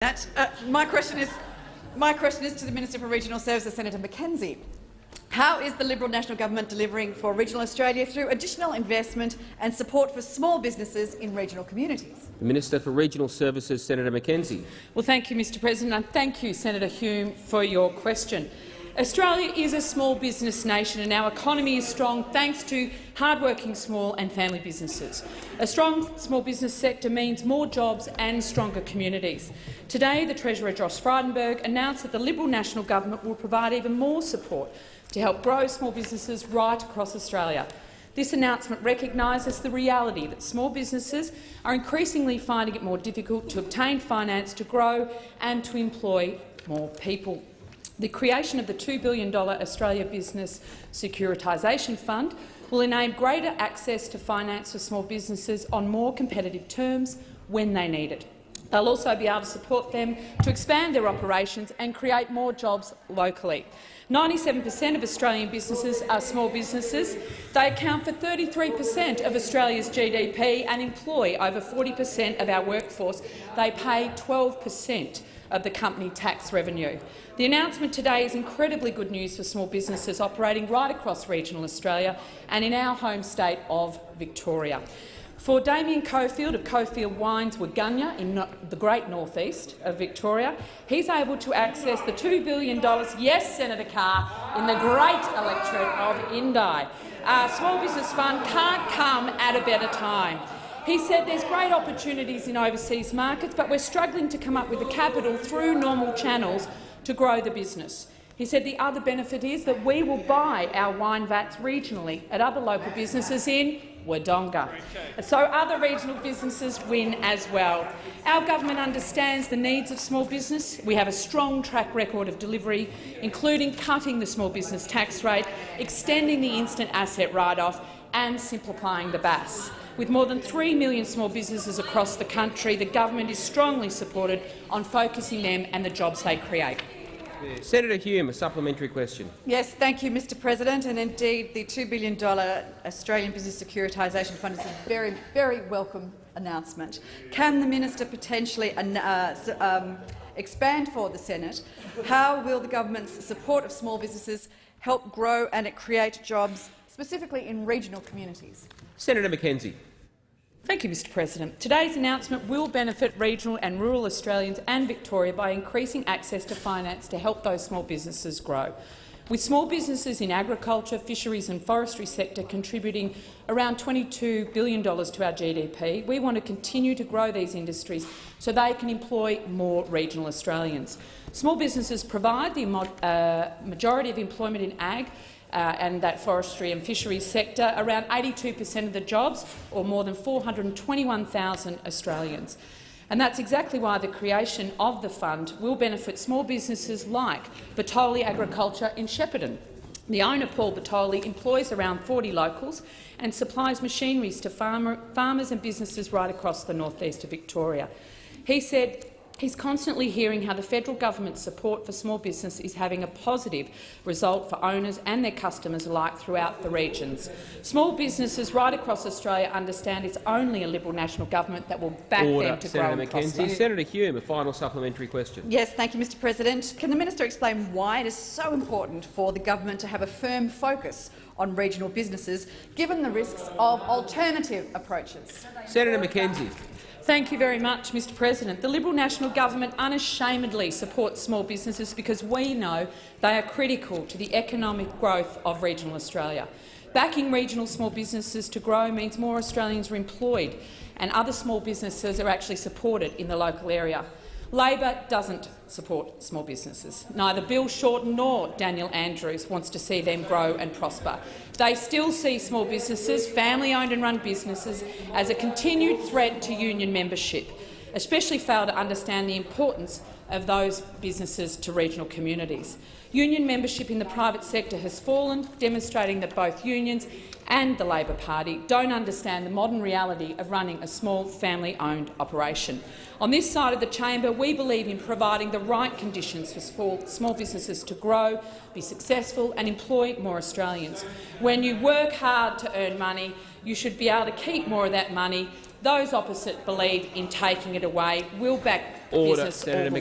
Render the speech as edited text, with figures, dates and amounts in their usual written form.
My question is to the Minister for Regional Services, Senator McKenzie. How is the Liberal National Government delivering for regional Australia through additional investment and support for small businesses in regional communities? The Minister for Regional Services, Senator McKenzie. Well, thank you, Mr President, and thank you, Senator Hume, for your question. Australia is a small business nation and our economy is strong thanks to hard-working small and family businesses. A strong small business sector means more jobs and stronger communities. Today, the Treasurer Josh Frydenberg announced that the Liberal National Government will provide even more support to help grow small businesses right across Australia. This announcement recognises the reality that small businesses are increasingly finding it more difficult to obtain finance to grow and to employ more people. The creation of the $2 billion Australia Business Securitisation Fund will enable greater access to finance for small businesses on more competitive terms when they need it. They'll also be able to support them to expand their operations and create more jobs locally. 97% of Australian businesses are small businesses. They account for 33% of Australia's GDP and employ over 40% of our workforce. They pay 12% of the company tax revenue. The announcement today is incredibly good news for small businesses operating right across regional Australia and in our home state of Victoria. For Damien Cofield of Cofield Wines, Waggunya, in the great northeast of Victoria, he's able to access the $2 billion, yes, Senator Carr, in the great electorate of Indi. Small Business Fund can't come at a better time. He said there's great opportunities in overseas markets, but we're struggling to come up with the capital through normal channels to grow the business. He said the other benefit is that we will buy our wine vats regionally at other local businesses in Wodonga. So other regional businesses win as well. Our government understands the needs of small business. We have a strong track record of delivery, including cutting the small business tax rate, extending the instant asset write-off and simplifying the BAS. With more than 3 million small businesses across the country, the government is strongly supported on focusing them and the jobs they create. Senator Hume, a supplementary question. Yes, thank you, Mr President. And indeed, the $2 billion Australian Business Securitisation Fund is a very, very welcome announcement. Can the minister potentially expand for the Senate? How will the government's support of small businesses help grow and create jobs, specifically in regional communities? Senator McKenzie. Thank you, Mr President. Today's announcement will benefit regional and rural Australians and Victoria by increasing access to finance to help those small businesses grow. With small businesses in agriculture, fisheries and forestry sector contributing around $22 billion to our GDP, we want to continue to grow these industries so they can employ more regional Australians. Small businesses provide the majority of employment in ag, and that forestry and fisheries sector, around 82% of the jobs, or more than 421,000 Australians. And that's exactly why the creation of the fund will benefit small businesses like Bertoli Agriculture in Shepparton. The owner, Paul Bertoli, employs around 40 locals and supplies machineries to farmers and businesses right across the northeast of Victoria. He said he's constantly hearing how the federal government's support for small business is having a positive result for owners and their customers alike throughout the regions. Small businesses right across Australia understand it's only a Liberal National Government that will back them to grow and prosper. Senator Hume, a final supplementary question. Yes, thank you, Mr President. Can the minister explain why it is so important for the government to have a firm focus on regional businesses, given the risks of alternative approaches? Senator McKenzie. Thank you very much, Mr President. The Liberal National Government unashamedly supports small businesses because we know they are critical to the economic growth of regional Australia. Backing regional small businesses to grow means more Australians are employed and other small businesses are actually supported in the local area. Labor doesn't support small businesses. Neither Bill Shorten nor Daniel Andrews wants to see them grow and prosper. They still see small businesses, family-owned and run businesses, as a continued threat to union membership, especially fail to understand the importance of those businesses to regional communities. Union membership in the private sector has fallen, demonstrating that both unions and the Labor Party don't understand the modern reality of running a small family-owned operation. On this side of the chamber, we believe in providing the right conditions for small businesses to grow, be successful and employ more Australians. When you work hard to earn money, you should be able to keep more of that money Those opposite believe in taking it away. We'll back Order, business all Senator the way.